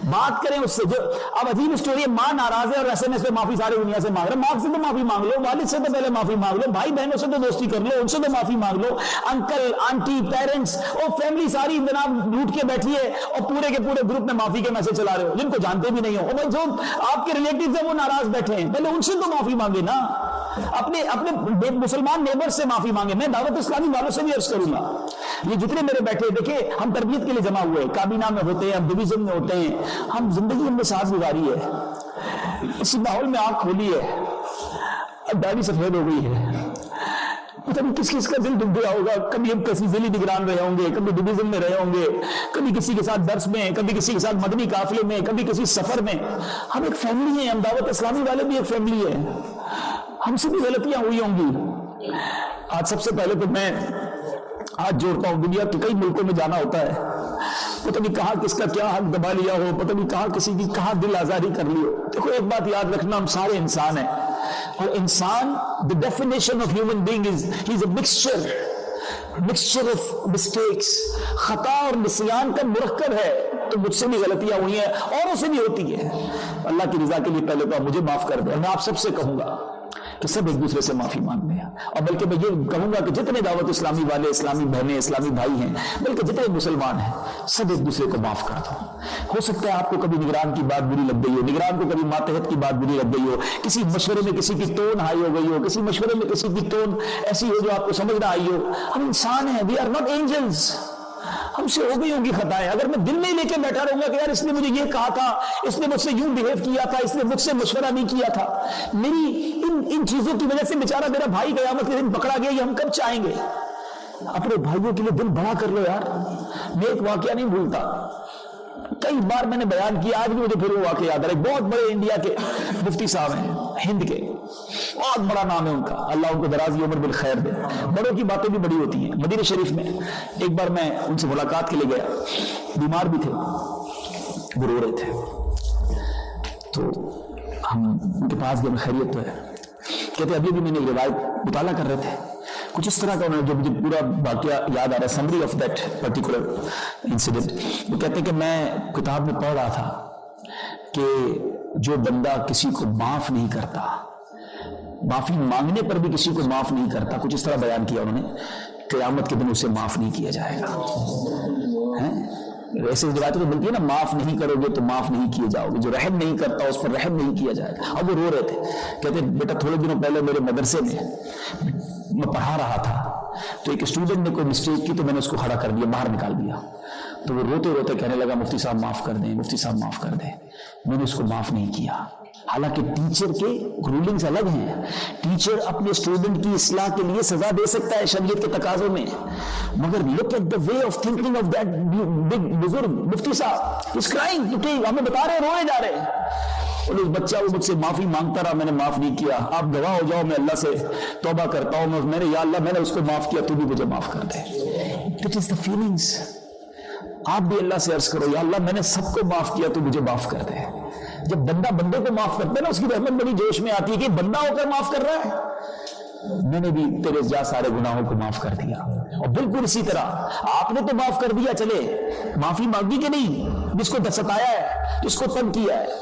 [SPEAKER 1] بات کریں اس سے. جو اب عجیب اسٹوری ہے, ماں ناراض ہے اور ایس ایم ایس پہ معافی ساری دنیا سے مانگ رہے. ماں سے تو معافی مانگ لو, والد سے تو پہلے معافی مانگ لو, بھائی بہنوں سے تو دوستی کر لو, ان سے تو معافی مانگ لو, انکل آنٹی پیرنٹس اور فیملی ساری جناب لوٹ کے بیٹھی ہے, اور پورے کے پورے گروپ میں معافی کے میسج چلا رہے ہو جن کو جانتے بھی نہیں ہو. اور جو آپ کے ریلیٹیوز ہیں وہ ناراض بیٹھے ہیں, پہلے ان سے تو معافی مانگے نا, اپنے مسلمان نیبر سے معافی مانگے. میں دعوت اسلامی والوں سے بھی عرض کروں گا, یہ جتنے میرے بیٹھے, دیکھیں ہم تربیت کے لیے جمع ہوئے, کابینہ میں ہوتے ہیں, ہم ڈویژن میں ہوتے ہیں, ہم زندگی ہم نے ساتھ گزاری ہے, اسی ماحول میں آنکھ کھولی ہے, داڑھی سفید ہو گئی ہے, پتہ نہیں کس کس کا دل دب گیا ہوگا. کبھی ہم کسی ضلعی نگران رہے ہوں گے, کبھی ڈویژن میں رہے ہوں گے, کبھی کسی کے ساتھ درس میں, کبھی کسی کے ساتھ مدنی قافلے میں, کبھی کسی سفر میں. ہم ایک فیملی ہیں, ہم دعوت اسلامی والے بھی ایک فیملی ہے, ہم سے بھی غلطیاں ہوئی ہوں گی. آج سب سے پہلے تو میں ہاتھ جوڑتا ہوں, دنیا کے کئی ملکوں میں جانا ہوتا ہے, پتہ نہیں کہاں کس کا کیا حق دبا لیا ہو, پتہ نہیں کہاں کسی کی کہاں دل آزاری کر لی ہو. دیکھو ایک بات یاد رکھنا, ہم سارے انسان ہیں, اور انسان the definition of human being is he is a mixture of mistakes, خطا اور نسیان کا مرکب ہے. تو مجھ سے بھی غلطیاں ہوئی ہیں, اوروں سے بھی ہوتی ہے. اللہ کی رضا کے لیے پہلے تو مجھے معاف کر دیں. میں آپ سب سے کہوں گا کہ سب ایک دوسرے سے معافی مانگ لیں, اور بلکہ میں یہ کہوں گا کہ جتنے دعوت اسلامی والے, اسلامی بہنیں, اسلامی بھائی ہیں, بلکہ جتنے مسلمان ہیں, سب ایک دوسرے کو معاف کر دو. ہو سکتا ہے آپ کو کبھی نگران کی بات بری لگ گئی ہو, نگران کو کبھی ماتحت کی بات بری لگ گئی ہو, کسی مشورے میں کسی کی ٹون ہائی ہو گئی ہو, کسی مشورے میں کسی کی ٹون ایسی ہو جو آپ کو سمجھ نہ آئی ہو. ہم انسان ہیں, we are not angels, ہم سے ہو گئی ہوں گی خطائیں. اگر میں دل میں لے کے بیٹھا رہوں گا کہ یار اس نے مجھے یہ کہا تھا, اس نے مجھ سے یوں بیہیو کیا تھا, اس نے مجھ سے مشورہ نہیں کیا تھا, میری ان چیزوں کی وجہ سے بیچارہ میرا بھائی قیامت کے دن پکڑا گیا, یہ ہم کب چاہیں گے؟ اپنے بھائیوں کے لیے دل بڑا کر لو یار. میں ایک واقعہ نہیں بھولتا, کئی بار میں نے بیان کیا, آج بھی مجھے پھر وہ واقعہ یاد ہے. ایک بہت بڑے انڈیا کے مفتی صاحب ہیں, ہند کے, بہت بڑا نام ہے ان کا, اللہ ان کو درازی عمر بالخیر دے. بڑوں کی باتیں بھی بڑی ہوتی ہیں. مدینہ شریف میں ایک بار میں ان سے ملاقات کے لیے گیا, بیمار بھی تھے, وہ رو رہے تھے, تو ہم ان کے پاس گئے, خیریت تو ہے؟ کہتے ابھی بھی میں نے ایک روایت مطالعہ کر رہے تھے, کچھ اس طرح کا انہوں نے, جو مجھے پورا واقعہ یاد آ رہا ہے, summary of that particular incident. وہ کہتے ہیں کہ میں کتاب میں پڑھ رہا تھا کہ جو بندہ کسی کو معاف نہیں کرتا, معافی مانگنے پر بھی کسی کو معاف نہیں کرتا, کچھ اس طرح بیان کیا انہوں نے, قیامت کے دن اسے معاف نہیں کیا جائے گا. ایسے روایتیں تو ملتی ہے نا, معاف نہیں کرو گے تو معاف نہیں کیے جاؤ گے, جو رحم نہیں کرتا اس پر رحم نہیں کیا جائے گا. اب وہ رو رہے تھے, کہتے بیٹا تھوڑے دنوں پہلے میرے مدرسے میں پڑھا رہا تھا, تو ایک اسٹوڈنٹ نے کوئی مسٹیک کی, تو میں نے اس کو کھڑا کر دیا, باہر نکال دیا. تو وہ روتے روتے کہنے لگا مفتی صاحب معاف کر دیں, مفتی صاحب معاف کر دیں. میں نے اس کو معاف نہیں کیا. حالانکہ ٹیچر کے رولنگز الگ ہیں, ٹیچر اپنے اسٹوڈنٹ کی اصلاح کے لیے سزا دے سکتا ہے شریعت کے تقاضوں میں, مگر look at the way of thinking of that big بزرگ مفتی صاحب, از کرائنگ, کیونکہ ہمیں بتا رہے روئے جا رہے ہیں. اور اس بچہ وہ مجھ سے معافی مانگتا رہا, میں نے معاف نہیں کیا. آپ گواہ ہو جاؤ, میں اللہ سے توبہ کرتا ہوں, میں نے یا اللہ میں نے اس کو معاف کیا, تو بھی مجھے معاف کر دے. That is the feelings. آپ بھی اللہ سے عرض کرو, یا اللہ میں نے سب کو معاف کیا, تو مجھے معاف کر دے. جب بندہ بندے کو معاف کرتا ہے نا, اس کی رحمت بڑی جوش میں آتی ہے کہ بندہ ہو کر معاف کر رہا ہے. میں نے بھی تیرے جا سارے گناہوں کو معاف کر دیا. اور بالکل اسی طرح آپ نے تو معاف کر دیا, چلے معافی مانگی کہ نہیں جس کو ستایا ہے, جس کو تنگ کیا ہے.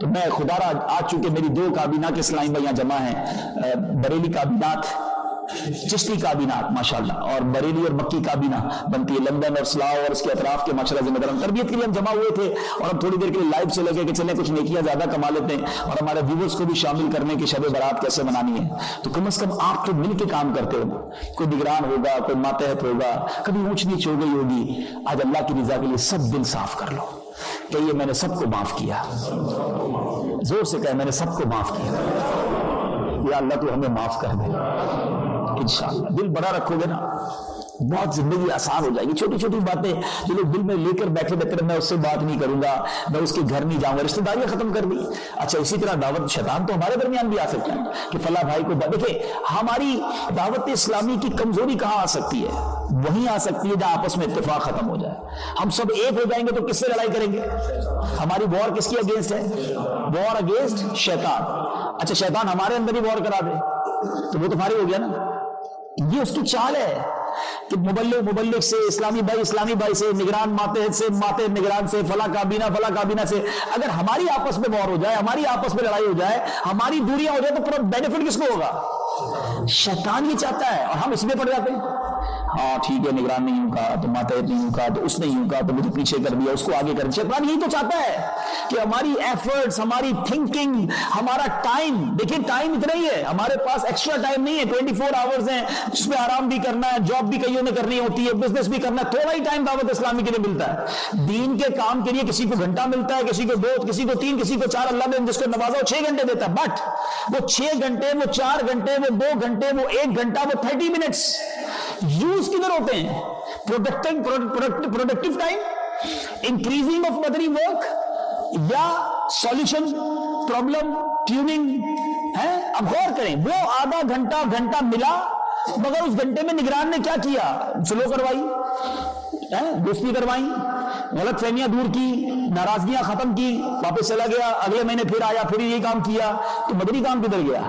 [SPEAKER 1] تو میں خدا را آج چونکہ میری 2 کابینہ کے اسلامی بھائیاں جمع ہیں, بریلی کابینات چشتی کابینات ماشاءاللہ، اور بریلی اور مکی کابینہ بنتی ہے لندن اور سلاؤ اور اس کے اطراف کے ماشاءاللہ ذمہ داران تربیت کے لیے ہم جمع ہوئے تھے، اور ہم تھوڑی دیر کے لیے لائیو چلے گئے کہ چلیں کچھ نیکیاں زیادہ کما لیتے ہیں اور ہمارے ویورز کو بھی شامل کرنے کی شب برات کیسے منانی ہے۔ تو کم از کم آپ تو مل کے کام کرتے ہو، کوئی نگران ہوگا، کوئی ماتحت ہوگا، کبھی اونچ نیچ ہو گئی ہوگی، آج اللہ کی رضا کے لیے سب دل صاف کر لو کہ یہ میں نے سب کو معاف کیا، زور سے کہے میں نے سب کو معاف کیا، یا اللہ تو ہمیں معاف کر دے انشاءاللہ۔ دل بڑا رکھو گے نا بہت زندگی آسان ہو جائے گی۔ چھوٹی چھوٹی باتیں جو لوگ دل میں لے کر بیٹھے رہتے میں اس سے بات نہیں کروں گا، میں اس کے گھر نہیں جاؤں گا، رشتہ داریاں ختم کر دی۔ اچھا اسی طرح دعوت شیطان تو ہمارے درمیان بھی آ سکتا ہے کہ فلاں بھائی کو دیکھیں، ہماری دعوت اسلامی کی کمزوری کہاں آ سکتی ہے؟ وہیں آ سکتی ہے جہاں آپس میں اتفاق ختم ہو جائے۔ ہم سب ایک ہو جائیں گے تو کس سے لڑائی کریں گے؟ ہماری وار کس کی اگینسٹ ہے؟ وار اگینسٹ شیطان۔ اچھا شیطان ہمارے اندر ہی وار کرا دے تو وہ تو فارغ ہو گیا نا۔ یہ اس کی چال ہے کہ مبلغ سے، اسلامی بھائی سے، نگران ماتحت سے، ماتحت نگران سے، فلاں کابینہ سے، اگر ہماری آپس میں وار ہو جائے، ہماری آپس میں لڑائی ہو جائے، ہماری دوریاں ہو جائے تو پورا بینیفٹ کس کو ہوگا؟ شیطان یہ چاہتا ہے، اور ہم اس میں پڑ جاتے ہیں۔ ہاں ٹھیک ہے نگران نہیں یوں کہا تو ماتحت نہیں یوں کہا تو اس نے یوں کہا تو مجھے پیچھے کر دیا، اس کو آگے کر دیا۔ شیطان یہی تو چاہتا ہے کہ ہماری ایفرٹس، ہماری تھنکنگ، ہمارا ٹائم، دیکھیں ٹائم اتنا ہی ہے ہمارے پاس، ایکسٹرا ٹائم نہیں ہے، 24 آورز ہیں جس میں آرام بھی کرنا ہے، جاب بھی کئیوں نے کرنی ہوتی ہے، بزنس بھی کرنا ہے، تھوڑا ہی ٹائم دعوت اسلامی کے لیے ملتا ہے۔ دین کے کام کے لیے کسی کو گھنٹہ ملتا ہے، کسی کو 2، کسی کو 3، کسی کو 4، اللہ نے جس کو نوازا وہ 6 گھنٹے دیتا ہے، بٹ وہ 6 گھنٹے، وہ 4 گھنٹے، وہ 2 گھنٹے، وہ 1 گھنٹہ، وہ 30 منٹس یوز کدھر ہوتے ہیں؟ Productive time, increasing of Madani work, یا سولوشن پرابلم ٹیوننگ ہے؟ اب غور کریں، وہ آدھا گھنٹہ ملا، مگر اس گھنٹے میں نگران نے کیا کیا؟ سلو کروائی، دوستی کروائی، غلط فہمیاں دور کی، ناراضگیاں ختم کی، واپس چلا گیا، اگلے مہینے پھر آیا، پھر یہی کام کیا، تو مدنی کام کدھر گیا؟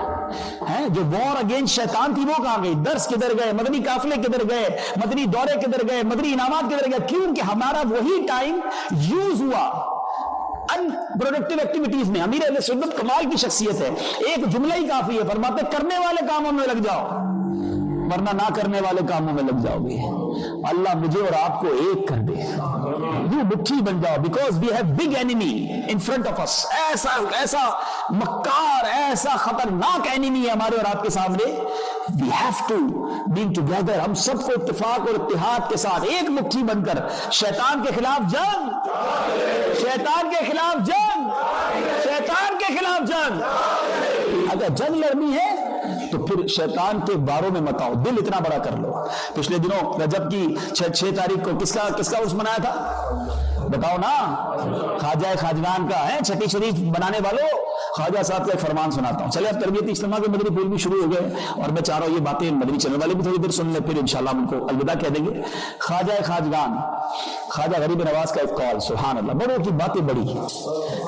[SPEAKER 1] جو وار اگینسٹ شیطان تھی وہ کہاں گئی؟ درس کدھر گئے؟ مدنی قافلے کدھر گئے؟ مدنی دورے کدھر گئے؟ مدنی انعامات کدھر گئے؟ کیوں کہ ہمارا وہی ٹائم یوز ہوا ان پروڈکٹیو ایکٹیویٹیز میں۔ امیر اہل سنت کمال کی شخصیت ہے، ایک جملہ ہی کافی ہے، فرماتے کرنے والے کاموں میں لگ جاؤ ورنہ نہ کرنے والے کاموں میں لگ جاؤ گے۔ اللہ مجھے اور آپ کو ایک کر دے، یوں مٹھی بن جاؤ، because we have big enemy in front of us, ایسا مکار، ایسا خطرناک اینیمی ہے ہمارے اور آپ کے سامنے۔ We have to be together, ہم سب کو اتفاق اور اتحاد کے ساتھ ایک مٹھی بن کر شیطان کے خلاف جنگ، شیطان کے خلاف جنگ، شیطان کے خلاف جنگ۔ اگر جنگ لڑنی ہے تو پھر شیطان کے باروں میں مت آؤ، دل اتنا بڑا کر لو۔ پچھلے دنوں رجب کی 6 تاریخ کو کس کا عرس منایا تھا؟ بتاؤ نا، خواجہ خواجگان کا ہے، چھٹی شریف بنانے والوں، خواجہ صاحب کا ایک فرمان سناتا ہوں۔ چلے اب تربیت اجتماع کے مدنی پھول بھی شروع ہو گئے، اور میں چاہ رہا ہوں یہ باتیں مدنی چینل والے بھی تھوڑی دیر سن لیں، پھر انشاءاللہ ہم ان کو الوداع کہہ دیں گے۔ خواجہ خواجگان، خواجہ غریب نواز کا ایک قول، سبحان اللہ، بڑوں کی باتیں بڑی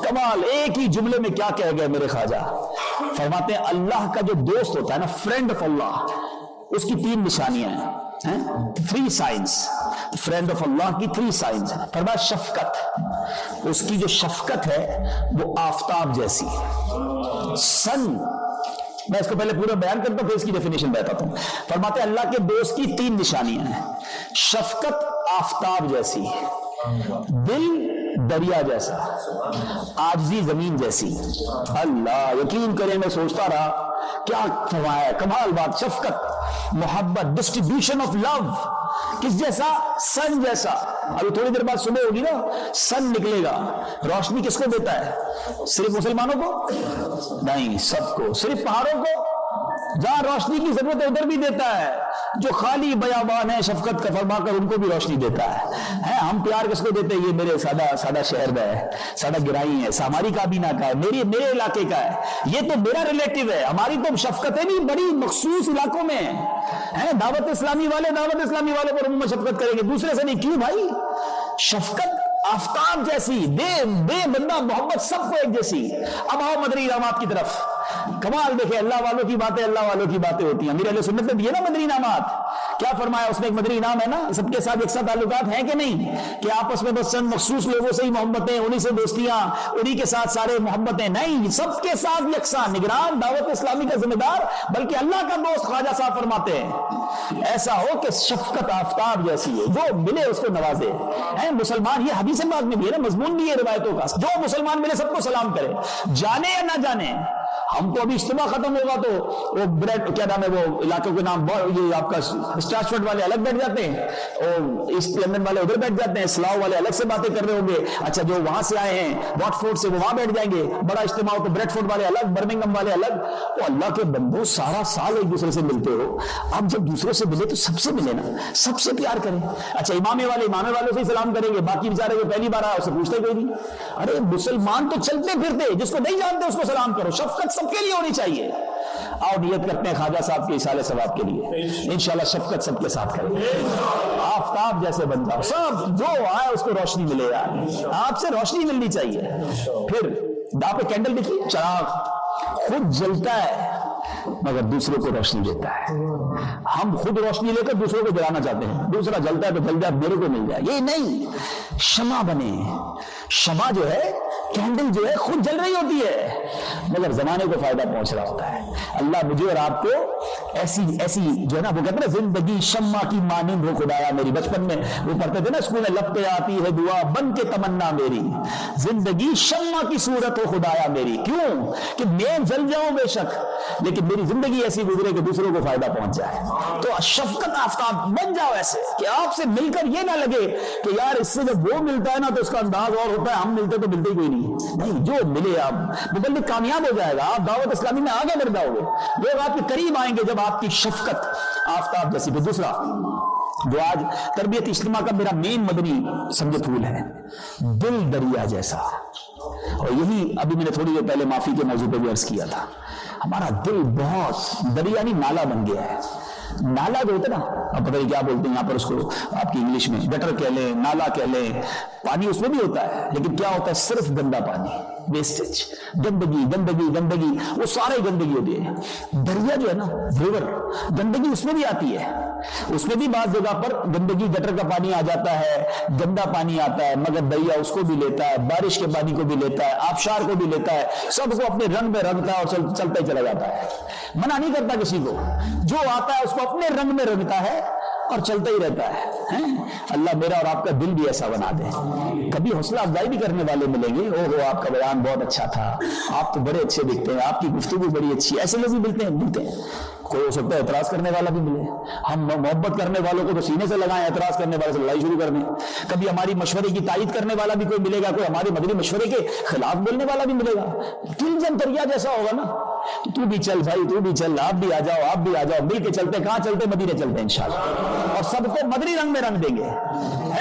[SPEAKER 1] کمال، ایک ہی جملے میں کیا کہہ گئے میرے خواجہ؟ فرماتے ہیں اللہ کا جو دوست ہوتا ہے نا، فرینڈ آف اللہ، اس کی 3 نشانیاں ہیں، 3 سائنس، فرینڈ آف اللہ کی 3 سائنس ہیں۔ فرمایا شفقت، اس کی جو شفقت ہے وہ آفتاب جیسی سن، میں اس کو پہلے پورا بیان کرتا ہوں پھر اس کی ڈیفینیشن بتاتا ہوں۔ فرماتے ہیں اللہ کے دوست کی 3 نشانیاں ہیں، شفقت آفتاب جیسی، دل دریا جیسا، عاجزی زمین جیسی۔ اللہ یقین کریں میں سوچتا رہا کیا فرمایا ہے، کمال بات، شفقت، محبت، ڈسٹریبیوشن آف لو، کس جیسا؟ سن جیسا۔ ابھی تھوڑی دیر بعد صبح ہوگی نا، سن نکلے گا، روشنی کس کو دیتا ہے؟ صرف مسلمانوں کو نہیں، سب کو، صرف پہاڑوں کو؟ جہاں روشنی کی ضرورت ہے ادھر بھی دیتا ہے، جو خالی بیابان ہے شفقت کا فرما کر ان کو بھی روشنی دیتا ہے۔ ہم پیار کس کو دیتے ہیں؟ یہ میرے سادہ شہر کا ہے، سادہ گرائی ہے، ہماری کابینہ کا ہے، میرے علاقے کا ہے، یہ تو میرا ریلیٹو ہے۔ ہماری تو شفقتیں بھی بڑی مخصوص علاقوں میں ہیں، دعوت اسلامی والے پر عموماً شفقت کریں گے، دوسرے سے نہیں۔ کیوں بھائی؟ شفقت آفتاب جیسی، بے بندہ محبت سب کو ایک جیسی۔ اب آؤ مدنی انعامات کی طرف، کمال دیکھیں، اللہ والوں کی باتیں ہوتی ہیں۔ امیر اہل سنت نے دیے نا مدنی انعامات، کیا فرمایا اس میں؟ ایک مدنی انعام ہے نا، سب کے ساتھ یکساں تعلقات ہیں کہ نہیں، کہ آپس میں بس چند مخصوص لوگوں سے ہی محبتیں، انہی سے دوستیاں، انہی کے ساتھ سارے محبتیں، نہیں، سب کے ساتھ یکساں نگران دعوت اسلامی کا ذمہ دار، بلکہ اللہ کا دوست خواجہ صاحب فرماتے ہیں ایسا ہو کہ شفقت آفتاب جیسی ہے، جو ملے اس کو نوازے. مسلمان، یہ حدیث پاک میں بھی ہے نا، مضمون بھی ہے روایتوں کا، جو مسلمان ملے سب کو سلام کرے، جانے یا نہ جانے. ہم کو ابھی اجتماع ختم ہوگا تو وہ بریڈ کیا نام ہے، وہ علاقوں کے نام، یہ آپ کا اسٹارچفورڈ والے الگ بیٹھ جاتے ہیں اور ایسٹ لندن والے ادھر بیٹھ جاتے ہیں، سلاؤ والے الگ سے باتیں کر رہے ہوں گے. اچھا جو وہاں سے آئے ہیں واٹ فورڈ سے وہ وہاں بیٹھ جائیں گے، بڑا اجتماع ہو تو بریڈ فورڈ والے الگ، برمنگم والے الگ. وہ اللہ کے بندو سارا سال ایک دوسرے سے ملتے ہو، اب جب دوسرے سے ملے تو سب سے ملے نا، سب سے پیار کریں. اچھا امامے والوں سے ہی سلام کریں گے، باقی بیچارے کو پہلی بار آیا اسے پوچھتے کوئی نہیں. ارے مسلمان تو چلتے پھرتے، جس کو نہیں جانتے اس کو سلام کرو. شفقت سب کے لیے ہونی چاہیے. آؤ نیت کرتے ہیں خواجہ صاحب کے اصالہ ثواب کے لیے، انشاءاللہ شفقت سب کے ساتھ کریں، آفتاب جیسے بن جاؤ، سب جو آئے اس کو روشنی ملے. یار آپ سے روشنی ملنی چاہیے. پھر داں پہ کینڈل دیکھیے، چراغ خود جلتا ہے مگر دوسروں کو روشنی دیتا ہے. ہم خود روشنی لے کر دوسروں کو جلانا چاہتے ہیں، دوسرا جلتا ہے تو جل جائے میرے کو مل جائے، یہ نہیں. شمع بنے. شمع جو ہے، کینڈل جو ہے خود جل رہی ہوتی ہے مگر زمانے کو فائدہ پہنچ رہا ہوتا ہے. اللہ مجھے اور آپ کو ایسی جو ہے نا، وہ کہتے ہیں زندگی شمع کی مانند ہو خدایا میری. بچپن میں وہ پڑھتے تھے نا اسکول میں، لب پہ آتی ہے دعا بن کے تمنا میری، زندگی شمع کی صورت ہو خدایا میری. کیوں کہ میں جل جاؤں بے شک، لیکن میری زندگی ایسی گزرے کہ دوسروں کو فائدہ پہنچ جائے. تو شفقت آفتاب بن جاؤ ایسے کہ آپ سے مل کر یہ نہ لگے کہ یار اس سے جب وہ ملتا ہے نا تو اس کا انداز اور ہوتا ہے، ہم ملتے تو ملتے ہی کوئی نہیں. جو ملے آپ مبلغ کامیاب ہو جائے گا، آپ دعوت اسلامی میں آگے بڑھ جاؤ گے، لوگ آپ کے قریب آئیں گے جب آپ کی شفقت آفتاب جیسی. پھر دوسرا جو آج تربیت اجتماع کا میرا مین مدنی سمجھ پھول ہے، دل دریا جیسا. اور یہی ابھی میں نے تھوڑی دیر پہلے معافی کے موضوع پہ بھی عرض کیا تھا. ہمارا دل بہت دریا نہیں نالا بن گیا ہے. نالا جو ہوتا ہے نا، اب پتہ نہیں کیا بولتے ہیں یہاں پر اس کو، آپ کی انگلش میں گٹر کہہ لیں، نالا کہہ لیں، پانی اس میں بھی ہوتا ہے لیکن کیا ہوتا ہے؟ صرف گندا پانی، ویسٹیج، گندگی، وہ سارے گندگی ہوتی ہے. دریا جو ہے نا، ریور، گندگی اس میں بھی آتی ہے، اس میں بھی بعض جگہ پر گندگی، گٹر کا پانی آ جاتا ہے، گندا پانی آتا ہے، مگر دریا اس کو بھی لیتا ہے، بارش کے پانی کو بھی لیتا ہے، آبشار کو بھی لیتا ہے، سب کو اپنے رنگ میں رنگتا ہے اور چلتا ہی چلا جاتا ہے. منع نہیں کرتا کسی کو، جو آتا ہے اس کو اپنے رنگ میں رنگتا ہے اور چلتا ہی رہتا ہے. اللہ میرا اور آپ کا دل بھی ایسا بنا دے. کبھی حوصلہ افزائی بھی کرنے والے ملیں گے، آپ کا بیان بہت اچھا تھا، آپ تو بڑے اچھے دکھتے ہیں، آپ کی گفتگو بڑی اچھی. ایسے لوگ بھی ملتے ہیں. کوئی ہو سکتا ہے اعتراض کرنے والا بھی ملے. ہم محبت کرنے والوں کو تو سینے سے لگائیں، اعتراض کرنے والے سے لڑائی شروع کر دیں. کبھی ہماری مشورے کی تائید کرنے والا بھی کوئی ملے گا، کوئی ہمارے مدنی مشورے کے خلاف بولنے والا بھی ملے گا. دل جب دریا جیسا ہوگا نا، تو بھی چل بھائی، تو بھی چل، آپ بھی آ جاؤ، مل کے چلتے. کہاں چلتے؟ مدینے چلتے انشاءاللہ. اور سب کو مدنی رنگ میں رنگ دیں گے،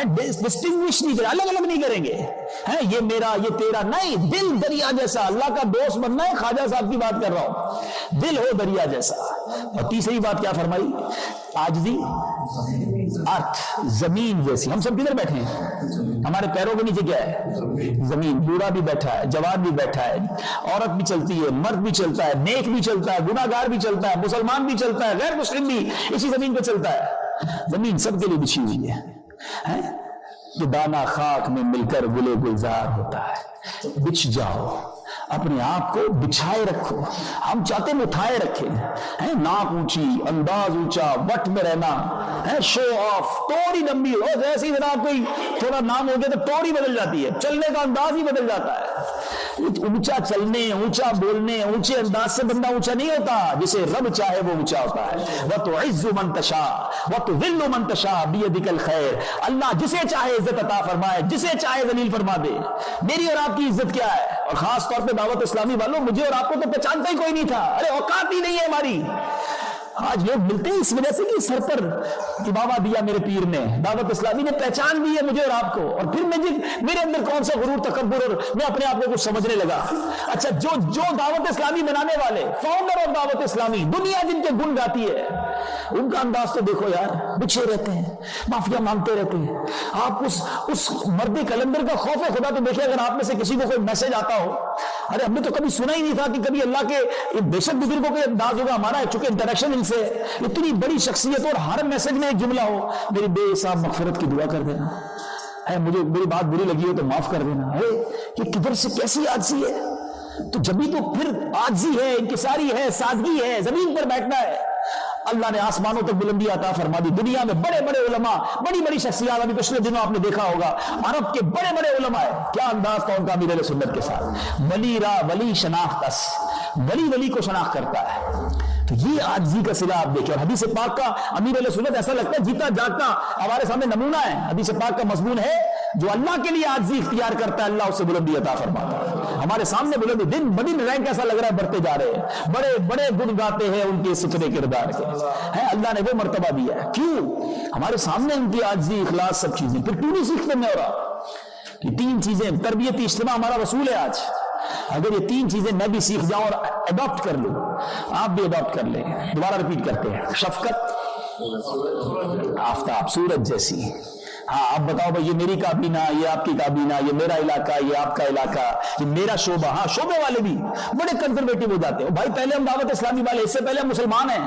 [SPEAKER 1] ڈسٹنگوش نہیں کریں، الگ الگ نہیں کریں گے، یہ میرا یہ تیرا نہیں. دل دریا جیسا، اللہ کا دوست بننا ہے. خواجہ صاحب کی بات کر رہا ہوں، دل ہو دریا جیسا. اور تیسری بات کیا فرمائی؟ عاجزی، ارتھ، زمین جیسی. ہم سب کدھر بیٹھے ہیں؟ ہمارے پیروں کے نیچے کیا ہے؟ زمین. بوڑھا بھی بیٹھا ہے، جوان بھی بیٹھا ہے، عورت بھی چلتی ہے، مرد بھی چلتا ہے، نیک بھی چلتا ہے، گناہ گار بھی چلتا ہے، مسلمان بھی چلتا ہے، غیر مسلم بھی اسی زمین پہ چلتا ہے. زمین سب کے لیے بچھی ہوئی ہے. یہ دانا خاک میں مل کر گلے گلزار ہوتا ہے. بچھ جاؤ، اپنے آپ کو بچھائے رکھو. ہم چاہتے ہیں اٹھائے رکھیں، ناک اونچی، انداز اونچا، وٹ میں رہنا، شو آف، توڑی لمبی ہو. جیسے جناب کوئی تھوڑا نام ہو گیا تو توڑی بدل جاتی ہے، چلنے کا انداز ہی بدل جاتا ہے. اونچا چلنے، اونچا بولنے، اونچے انداز سے بندہ اونچا نہیں ہوتا. جسے رب چاہے وہ اونچا ہوتا ہے. وَتُعِزُّ مَن تَشَاءُ وَتُذِلُّ مَن تَشَاءُ بِيَدِكَ الْخَيْرُ. اللہ جسے چاہے عزت عطا فرمائے، جسے چاہے ذلیل فرما دے. میری اور آپ کی عزت کیا ہے؟ اور خاص طور پہ دعوت اسلامی والوں، مجھے اور آپ کو تو پہچانتا ہی کوئی نہیں تھا. ارے اوقات ہی نہیں ہے ہماری. آج لوگ ملتے ہیں اس وجہ سے کہ سر پر اباوا دیا میرے پیر نے، دعوت اسلامی نے پہچان دی ہے مجھے اور آپ کو. اور پھر میرے اندر کون سا غرور، تکبر، اور میں اپنے آپ کو کچھ سمجھنے لگا. اچھا جو دعوت اسلامی بنانے والے، فاؤنڈر آف دعوت اسلامی، دنیا جن کے گن گاتی ہے، ان کا انداز تو دیکھو یار. بچھے رہتے ہیں، معافیاں مانگتے رہتے ہیں. آپ اس مرد کلندر کا خوف خدا تو دیکھیں. اگر آپ میں سے کسی کو کوئی میسج آتا ہو ارے ہم نے تو کبھی سنا ہی نہیں تھا کہ کبھی اللہ کے بے شک بزرگوں کے انداز ہوگا ہمارا، چونکہ انٹریکشن ان سے اتنی بڑی شخصیت اور ہر میسج میں ایک جملہ ہو، میری بے حساب مغفرت کی دعا کر دینا ہے، مجھے میری بات بری لگی ہو تو معاف کر دینا ہے، یہ کدھر سے کیسی عاجزی ہے؟ تو جبھی تو پھر عاجزی ہے، انکساری ہے، سادگی ہے، زمین پر بیٹھنا ہے۔ اللہ نے آسمانوں تک بلندی عطا فرما دی، دنیا میں بڑے بڑے علماء، بڑی بڑی شخصیات، ابھی پچھلے دنوں آپ نے دیکھا ہوگا عرب کے بڑے بڑے علماء کیا انداز تھا ان کا امیر اہل سنت کے ساتھ، ولی را ولی شناختس، ولی ولی کو شناخت کرتا ہے۔ تو یہ عاجزی کا صلہ آپ دیکھیں، اور حدیث پاک کا امیر اہل سنت ایسا لگتا ہے جیتا جاگتا ہمارے سامنے نمونہ ہے، حدیث پاک کا مضمون ہے جو اللہ کے لیے عاجزی اختیار کرتا ہے اللہ اسے بلندی عطا فرماتا ہے۔ ہمارے سامنے بلندی دن بدن رینک ایسا لگ رہا ہے بڑھتے جا رہے ہیں، بڑے بڑے گن گاتے ہیں ان کے سترے کردار کے ہیں، اللہ نے وہ مرتبہ دیا ہے، کیوں؟ ہمارے سامنے ان کی عاجزی، اخلاص، سب چیزیں۔ پھر کیوں نہیں سیکھتے میں؟ اور یہ تین چیزیں، تربیتی اجتماع ہمارا رسول ہے آج، اگر یہ تین چیزیں میں بھی سیکھ جاؤں اور اڈاپٹ کر لوں، آپ بھی اڈاپٹ کر لیں، دوبارہ ریپیٹ کرتے ہیں، شفقت، آفتاب سورج جیسی۔ ہاں اب بتاؤ بھائی، یہ میری کابینہ، یہ آپ کی کابینہ، یہ میرا علاقہ، یہ آپ کا علاقہ، یہ میرا شعبہ۔ ہاں شعبے والے بھی بڑے کنزرویٹو ہو جاتے ہیں، بھائی پہلے ہم دعوت اسلامی والے، اس سے پہلے ہم مسلمان ہیں،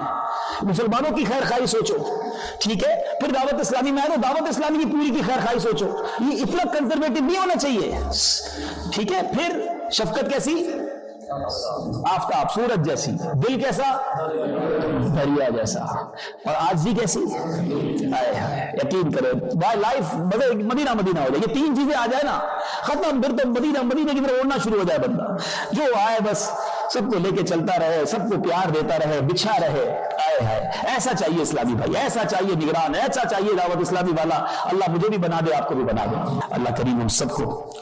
[SPEAKER 1] مسلمانوں کی خیر خواہی سوچو، ٹھیک ہے؟ پھر دعوت اسلامی میں آئے تو دعوت اسلامی کی پوری کی خیر خواہی سوچو، یہ اتنا کنزرویٹو نہیں ہونا چاہیے، ٹھیک ہے؟ پھر شفقت کیسی؟ آفتاب سورج جیسی، دل کیسا؟ دریا جیسا، اور عاجزی کیسی؟ یقین کرے بائی لائف مدینہ مدینہ ہو جائے، یہ تین چیزیں آ جائے نا ختم، پھر تو مدینہ مدینہ کی طرف اڑنا شروع ہو جائے بندہ، جو آئے بس سب کو لے کے چلتا رہے، سب کو پیار دیتا رہے، بچھا رہے، آئے ہے۔ ایسا چاہیے اسلامی بھائی، ایسا چاہیے نگران، ایسا چاہیے دعوت اسلامی والا۔ اللہ مجھے بھی بنا دے، آپ کو بھی بنا دے۔ اللہ کریم ہم سب کو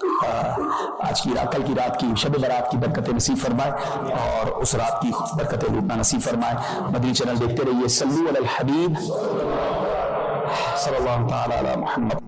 [SPEAKER 1] آج کی رات، کل کی رات کی شب برات کی برکتیں نصیب فرمائے، اور اس رات کی برکتیں لوٹنا نصیب فرمائے۔ مدنی چینل دیکھتے رہیے، صلو علی الحبیب صلی اللہ تعالی علی محمد۔